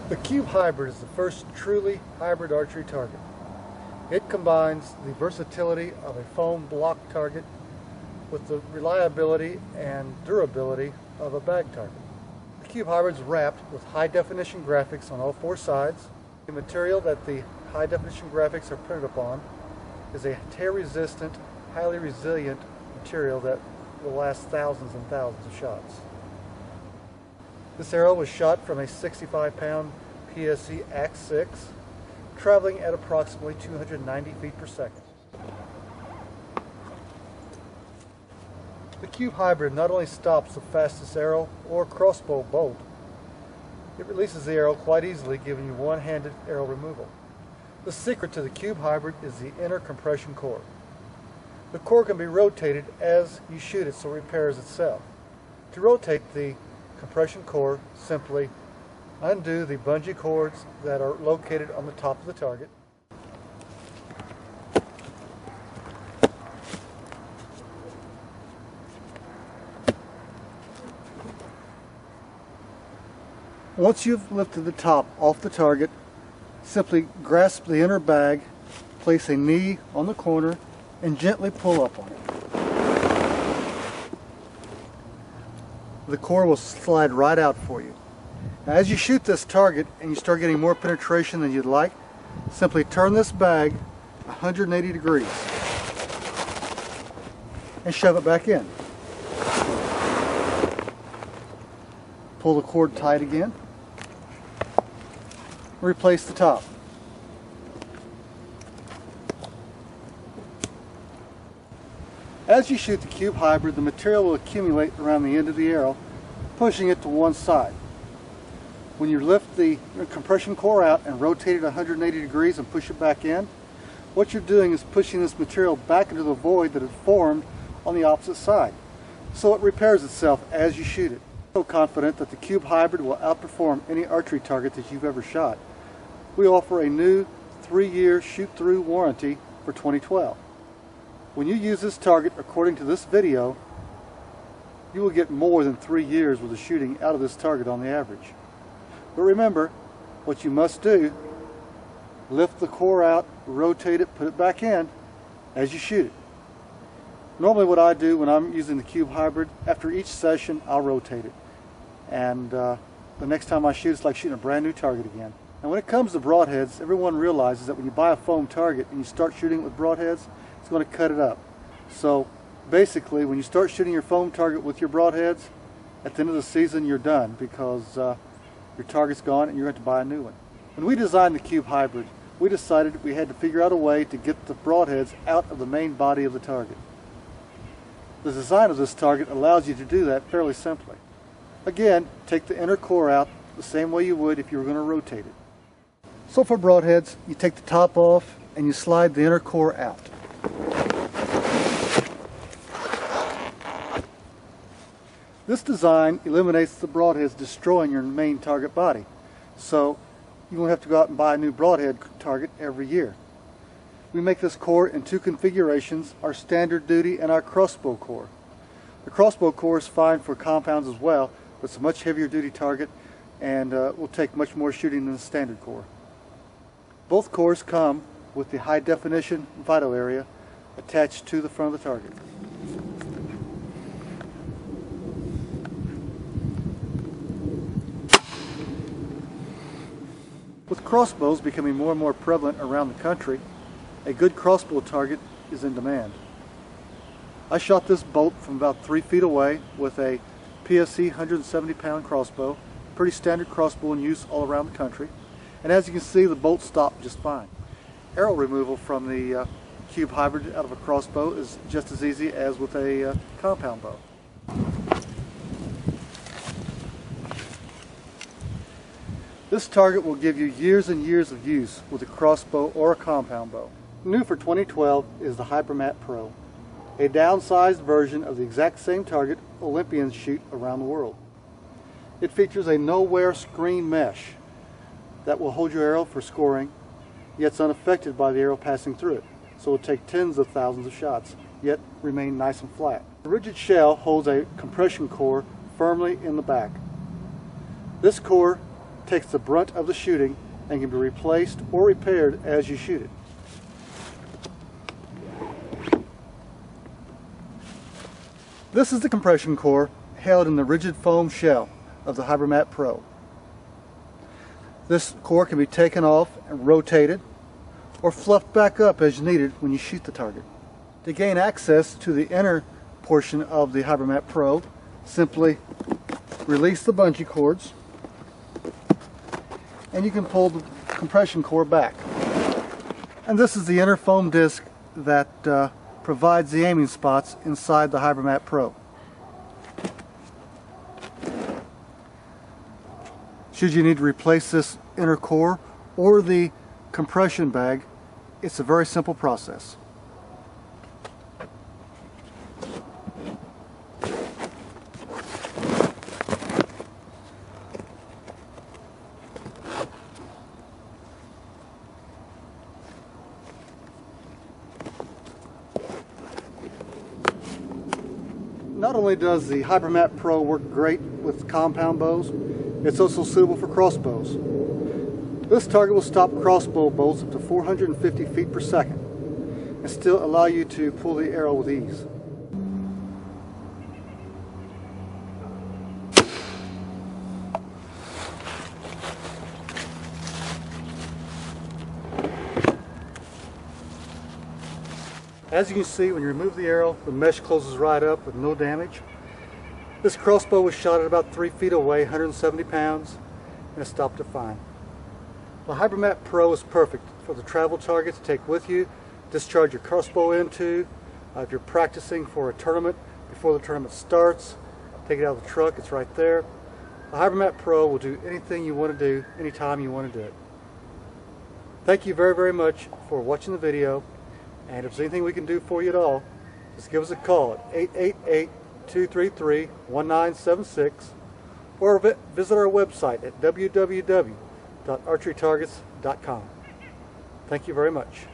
The Cube Hybrid is the first truly hybrid archery target. It combines the versatility of a foam block target with the reliability and durability of a bag target. The Cube Hybrid is wrapped with high-definition graphics on all four sides. The material that the high-definition graphics are printed upon is a tear-resistant, highly resilient material that will last thousands and thousands of shots. This arrow was shot from a 65-pound PSE Axe 6, traveling at approximately 290 feet per second. The Cube Hybrid not only stops the fastest arrow or crossbow bolt, it releases the arrow quite easily, giving you one-handed arrow removal. The secret to the Cube Hybrid is the inner compression core. The core can be rotated as you shoot it, so it repairs itself. To rotate the compression core, simply undo the bungee cords that are located on the top of the target. Once you've lifted the top off the target, simply grasp the inner bag, place a knee on the corner, and gently pull up on it. The core will slide right out for you. Now, as you shoot this target and you start getting more penetration than you'd like, simply turn this bag 180 degrees and shove it back in. Pull the cord tight again. Replace the top. As you shoot the Cube Hybrid, the material will accumulate around the end of the arrow, pushing it to one side. When you lift the compression core out and rotate it 180 degrees and push it back in, what you're doing is pushing this material back into the void that had formed on the opposite side. So it repairs itself as you shoot it. I'm so confident that the Cube Hybrid will outperform any archery target that you've ever shot. We offer a new 3-year shoot-through warranty for 2012. When you use this target according to this video, you will get more than 3 years with the shooting out of this target on the average. But remember, what you must do, lift the core out, rotate it, put it back in as you shoot it. Normally what I do when I'm using the Cube Hybrid, after each session I'll rotate it. And the next time I shoot, it's like shooting a brand new target again. And when it comes to broadheads, everyone realizes that when you buy a foam target and you start shooting it with broadheads, it's going to cut it up. So basically, when you start shooting your foam target with your broadheads, at the end of the season you're done, because your target's gone and you're going to have to buy a new one. When we designed the Cube Hybrid, we decided we had to figure out a way to get the broadheads out of the main body of the target. The design of this target allows you to do that fairly simply. Again, take the inner core out the same way you would if you were going to rotate it. So for broadheads, you take the top off and you slide the inner core out. This design eliminates the broadheads destroying your main target body, so you won't have to go out and buy a new broadhead target every year. We make this core in 2 configurations, our standard duty and our crossbow core. The crossbow core is fine for compounds as well, but it's a much heavier duty target and will take much more shooting than the standard core. Both cores come with the high definition vital area attached to the front of the target. With crossbows becoming more and more prevalent around the country, a good crossbow target is in demand. I shot this bolt from about 3 feet away with a PSE 170-pound crossbow, pretty standard crossbow in use all around the country, and as you can see, the bolt stopped just fine. Arrow removal from the Cube Hybrid out of a crossbow is just as easy as with a compound bow. This target will give you years and years of use with a crossbow or a compound bow. New for 2012 is the HyperMap Pro, a downsized version of the exact same target Olympians shoot around the world. It features a no-wear screen mesh that will hold your arrow for scoring, yet it's unaffected by the arrow passing through it, so it will take tens of thousands of shots, yet remain nice and flat. The rigid shell holds a compression core firmly in the back. This core takes the brunt of the shooting and can be replaced or repaired as you shoot it. This is the compression core held in the rigid foam shell of the HyperMap Pro. This core can be taken off and rotated or fluffed back up as needed when you shoot the target. To gain access to the inner portion of the HyperMap Pro, simply release the bungee cords and you can pull the compression core back. And this is the inner foam disc that provides the aiming spots inside the HyperMap Pro. Should you need to replace this inner core or the compression bag, it's a very simple process. Not only does the HyperMap Pro work great with compound bows, it's also suitable for crossbows. This target will stop crossbow bolts up to 450 feet per second and still allow you to pull the arrow with ease. As you can see, when you remove the arrow, the mesh closes right up with no damage. This crossbow was shot at about 3 feet away, 170 pounds, and it stopped it fine. The HyperMap Pro is perfect for the travel target to take with you, discharge your crossbow into. If you're practicing for a tournament, before the tournament starts, take it out of the truck, it's right there. The HyperMap Pro will do anything you want to do, anytime you want to do it. Thank you very, very much for watching the video. And if there's anything we can do for you at all, just give us a call at 888-233-1976 or visit our website at www.archerytargets.com. Thank you very much.